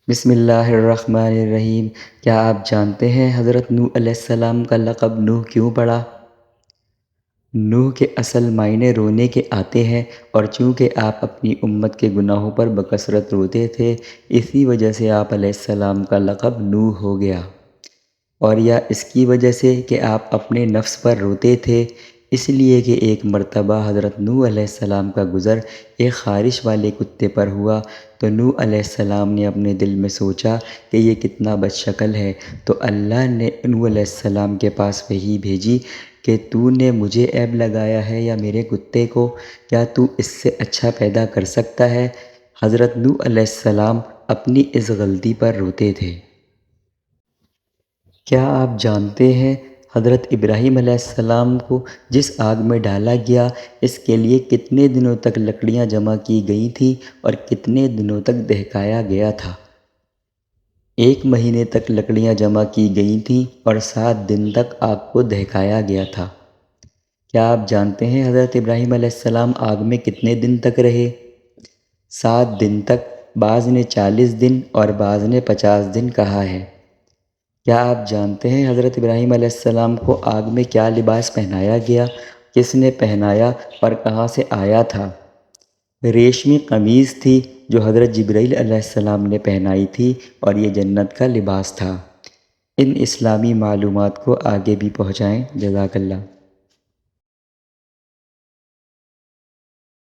بسم اللہ الرحمن الرحیم۔ کیا آپ جانتے ہیں حضرت نوح علیہ السلام کا لقب نوح کیوں پڑا؟ نوح کے اصل معنی رونے کے آتے ہیں، اور چونکہ آپ اپنی امت کے گناہوں پر بکثرت روتے تھے، اسی وجہ سے آپ علیہ السلام کا لقب نوح ہو گیا۔ اور یا اس کی وجہ سے کہ آپ اپنے نفس پر روتے تھے، اس لیے کہ ایک مرتبہ حضرت نوح علیہ السلام کا گزر ایک خارش والے کتے پر ہوا، تو نوح علیہ السلام نے اپنے دل میں سوچا کہ یہ کتنا بد شکل ہے، تو اللہ نے نوح علیہ السلام کے پاس وحی بھیجی کہ تو نے مجھے عیب لگایا ہے یا میرے کتے کو؟ کیا تو اس سے اچھا پیدا کر سکتا ہے؟ حضرت نوح علیہ السلام اپنی اس غلطی پر روتے تھے۔ کیا آپ جانتے ہیں حضرت ابراہیم علیہ السلام کو جس آگ میں ڈالا گیا، اس کے لیے کتنے دنوں تک لکڑیاں جمع کی گئی تھیں اور کتنے دنوں تک دہکایا گیا تھا؟ 1 مہینے تک لکڑیاں جمع کی گئی تھیں اور 7 دن تک آگ کو دہکایا گیا تھا۔ کیا آپ جانتے ہیں حضرت ابراہیم علیہ السلام آگ میں کتنے دن تک رہے؟ 7 دن تک، بعض نے 40 دن اور بعض نے 50 دن کہا ہے۔ کیا آپ جانتے ہیں حضرت ابراہیم علیہ السلام کو آگ میں کیا لباس پہنایا گیا، کس نے پہنایا اور کہاں سے آیا تھا؟ ریشمی قمیض تھی جو حضرت جبرائیل علیہ السلام نے پہنائی تھی، اور یہ جنت کا لباس تھا۔ ان اسلامی معلومات کو آگے بھی پہنچائیں۔ جزاک اللہ۔